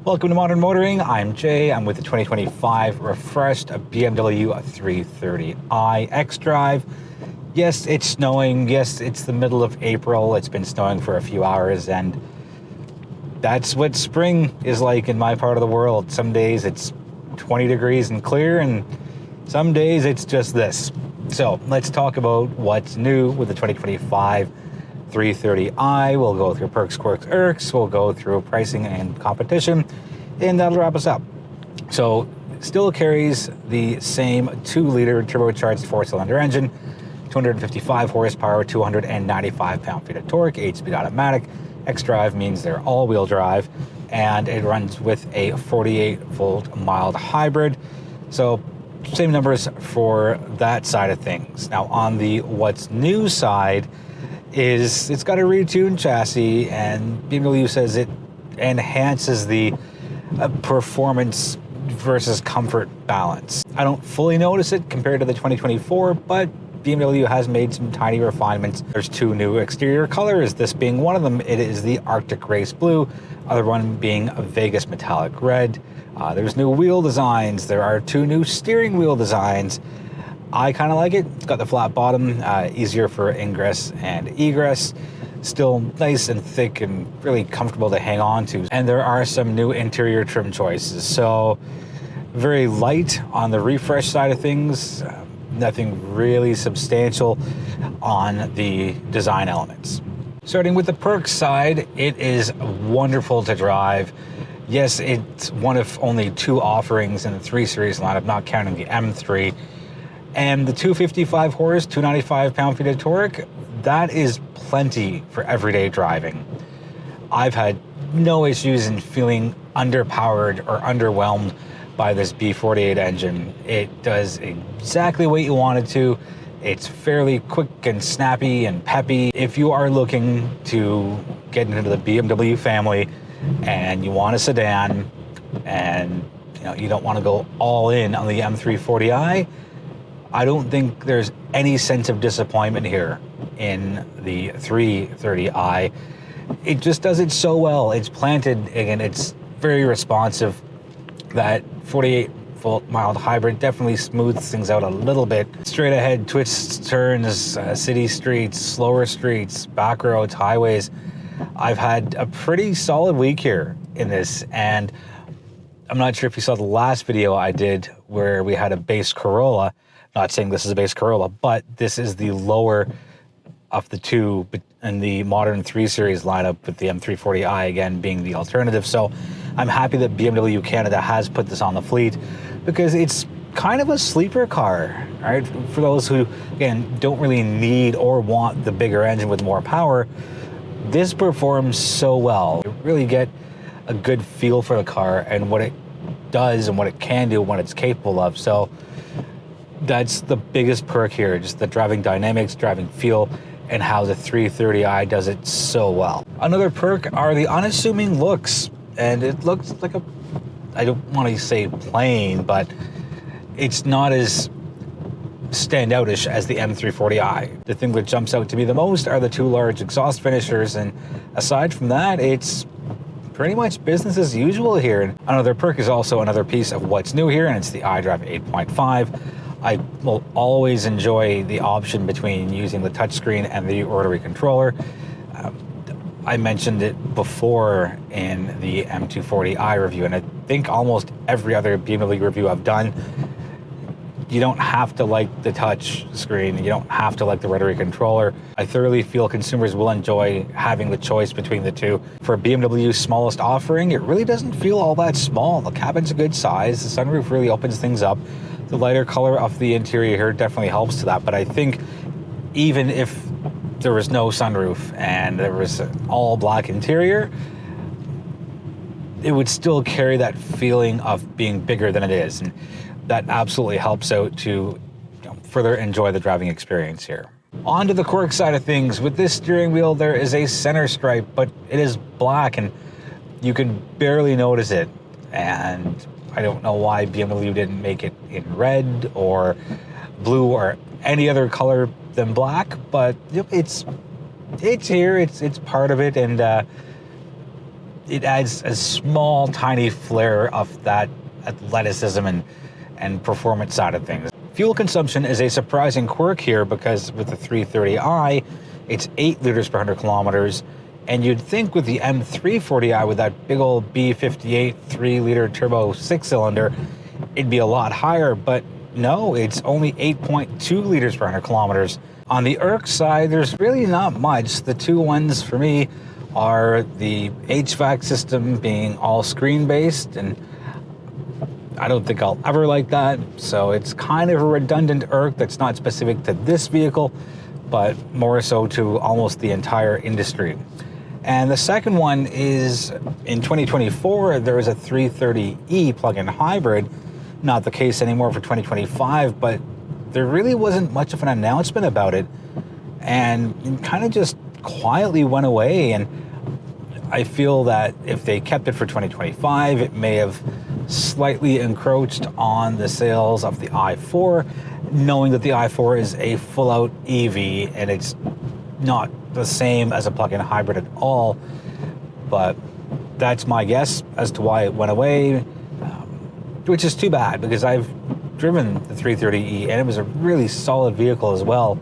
Welcome to Modern Motoring. I'm Jay. I'm with the 2025 refreshed BMW 330i xDrive. Yes, it's snowing. Yes, it's the middle of April. It's been snowing for a few hours, and that's what spring is like in my part of the world. Some days it's 20 degrees and clear, and some days it's just this. So let's talk about what's new with the 2025 330i. We'll go through perks, quirks, irks. We'll go through pricing and competition, and that'll wrap us up. So still carries the same 2-liter turbocharged 4-cylinder engine, 255 horsepower, 295 pound-feet of torque, 8-speed automatic. xDrive means they're all-wheel drive, and it runs with a 48-volt mild hybrid. So same numbers for that side of things. Now on the what's new side, is it's got a retuned chassis, and BMW says it enhances the performance versus comfort balance. I don't fully notice it compared to the 2024, but BMW has made some tiny refinements. There's 2 new exterior colors, this being one of them. It is the Arctic Race Blue, other one being a Vegas Metallic Red. There's new wheel designs. There are 2 new steering wheel designs. I kind of like it. It's got the flat bottom, easier for ingress and egress. Still nice and thick and really comfortable to hang on to. And there are some new interior trim choices. So very light on the refresh side of things. Nothing really substantial on the design elements. Starting with the perks side, it is wonderful to drive. Yes, it's one of only 2 offerings in the 3 Series lineup, not counting the M3. And the 255 horse, 295 pound-feet of torque, that is plenty for everyday driving. I've had no issues in feeling underpowered or underwhelmed by this B48 engine. It does exactly what you want it to. It's fairly quick and snappy and peppy. If you are looking to get into the BMW family and you want a sedan and you don't want to go all in on the M340i, I don't think there's any sense of disappointment here in the 330i. It just does it so well. It's planted, again, it's very responsive. That 48-volt mild hybrid definitely smooths things out a little bit. Straight ahead twists, turns, city streets, slower streets, back roads, highways. I've had a pretty solid week here in this, and I'm not sure if you saw the last video I did where we had a base Corolla. Not saying this is a base Corolla, but this is the lower of the 2 in the modern 3 Series lineup, with the M340i again being the alternative. So I'm happy that BMW Canada has put this on the fleet, because it's kind of a sleeper car, right? For those who, again, don't really need or want the bigger engine with more power, this performs so well. You really get a good feel for the car and what it does and what it can do, what it's capable of. So that's the biggest perk here, just the driving dynamics, driving feel, and how the 330i does it so well. Another perk are the unassuming looks, and it looks like a, I don't want to say plain, but it's not as standoutish as the M340i. The thing that jumps out to me the most are the 2 large exhaust finishers, and aside from that, it's pretty much business as usual here. Another perk is also another piece of what's new here, and it's the iDrive 8.5. I will always enjoy the option between using the touchscreen and the rotary controller. I mentioned it before in the M240i review, and I think almost every other BMW review I've done. You don't have to like the touch screen, you don't have to like the rotary controller. I thoroughly feel consumers will enjoy having the choice between the 2. For BMW's smallest offering, it really doesn't feel all that small. The cabin's a good size, the sunroof really opens things up. The lighter color of the interior here definitely helps to that, but I think even if there was no sunroof and there was an all black interior, it would still carry that feeling of being bigger than it is. And that absolutely helps out to further enjoy the driving experience here. On to the quirk side of things. With this steering wheel, there is a center stripe, but it is black and you can barely notice it. And I don't know why BMW didn't make it in red or blue or any other color than black, but it's here, it's part of it, and it adds a small, tiny flair of that athleticism and performance side of things. Fuel consumption is a surprising quirk here because with the 330i, it's 8 liters per 100 kilometers. And you'd think with the M340i, with that big old B58 3-liter turbo 6-cylinder, it'd be a lot higher, but no, it's only 8.2 liters per 100 kilometers. On the Irks side, there's really not much. The two ones for me are the HVAC system being all screen-based, and I don't think I'll ever like that. So it's kind of a redundant Irk that's not specific to this vehicle, but more so to almost the entire industry. And the second one is in 2024, there was a 330e plug-in hybrid. Not the case anymore for 2025, but there really wasn't much of an announcement about it, and it kind of just quietly went away. And I feel that if they kept it for 2025, it may have slightly encroached on the sales of the i4, knowing that the i4 is a full-out EV and it's not the same as a plug-in hybrid at all. But that's my guess as to why it went away, which is too bad because I've driven the 330e and it was a really solid vehicle as well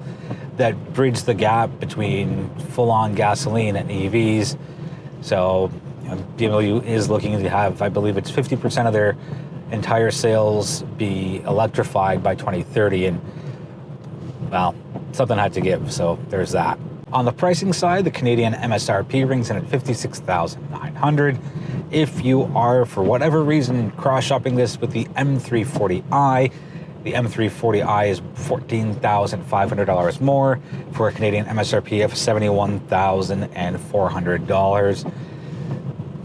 that bridged the gap between full-on gasoline and EVs. So BMW is looking to have, I believe it's 50% of their entire sales be electrified by 2030, and well, something had to give, so there's that. On the pricing side, the Canadian MSRP rings in at $56,900. If you are, for whatever reason, cross-shopping this with the M340i, the M340i is $14,500 more for a Canadian MSRP of $71,400.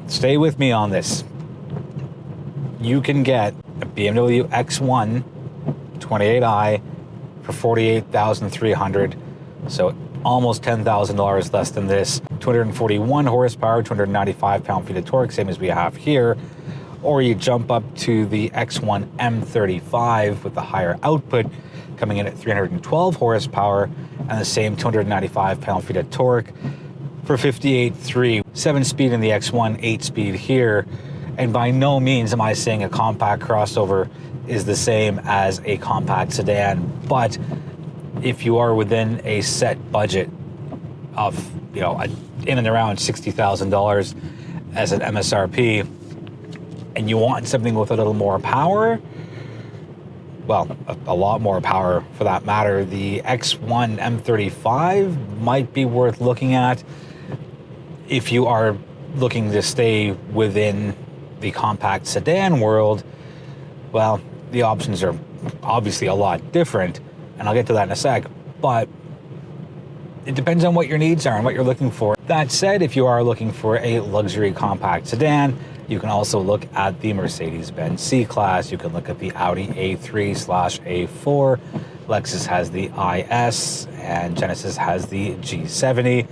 Stay with me on this. You can get a BMW X1 28i for $48,300, so almost $10,000 less than this. 241 horsepower, 295 pound-feet of torque, same as we have here. Or you jump up to the X1 M35 with the higher output, coming in at 312 horsepower and the same 295 pound-feet of torque for $58,300. 7-speed in the X1, 8-speed here. And by no means am I saying a compact crossover is the same as a compact sedan, but if you are within a set budget of, in and around $60,000 as an MSRP, and you want something with a little more power, well, a lot more power for that matter, the X1 M35 might be worth looking at if you are looking to stay within the compact sedan world. Well, the options are obviously a lot different, and I'll get to that in a sec, but it depends on what your needs are and what you're looking for. That said, if you are looking for a luxury compact sedan, you can also look at the Mercedes-Benz C-Class. You can look at the Audi A3/A4. Lexus has the IS, and Genesis has the G70,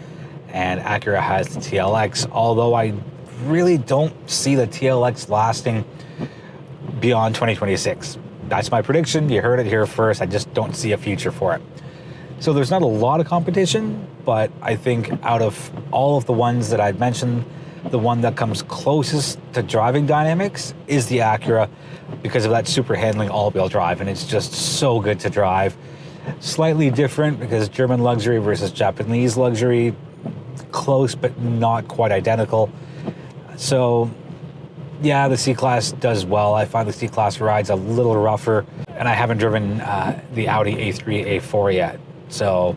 and Acura has the TLX, although I really don't see the TLX lasting beyond 2026. That's my prediction. You heard it here first. I just don't see a future for it. So there's not a lot of competition, but I think out of all of the ones that I've mentioned, the one that comes closest to driving dynamics is the Acura because of that super handling all-wheel drive, and it's just so good to drive. Slightly different because German luxury versus Japanese luxury, close but not quite identical. So yeah, the C-Class does well. I find the C-Class rides a little rougher, and I haven't driven the Audi A3, A4 yet. So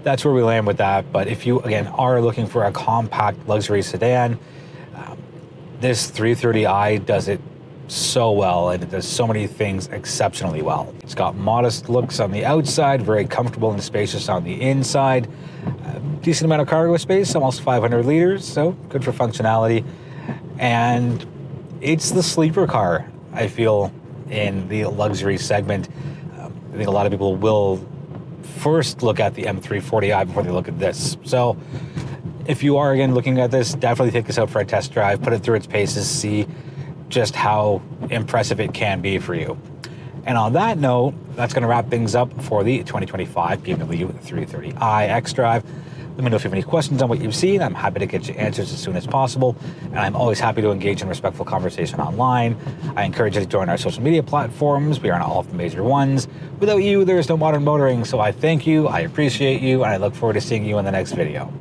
that's where we land with that. But if you, again, are looking for a compact luxury sedan, this 330i does it so well, and it does so many things exceptionally well. It's got modest looks on the outside, very comfortable and spacious on the inside. Decent amount of cargo space, almost 500 liters, so good for functionality. And it's the sleeper car, I feel, in the luxury segment. I think a lot of people will first look at the M340i before they look at this. So if you are, again, looking at this, definitely take this out for a test drive, put it through its paces, see just how impressive it can be for you. And on that note, that's going to wrap things up for the 2025 BMW 330i xDrive. Let me know if you have any questions on what you've seen. I'm happy to get you answers as soon as possible. And I'm always happy to engage in respectful conversation online. I encourage you to join our social media platforms. We are on all of the major ones. Without you, there is no modern motoring. So I thank you, I appreciate you, and I look forward to seeing you in the next video.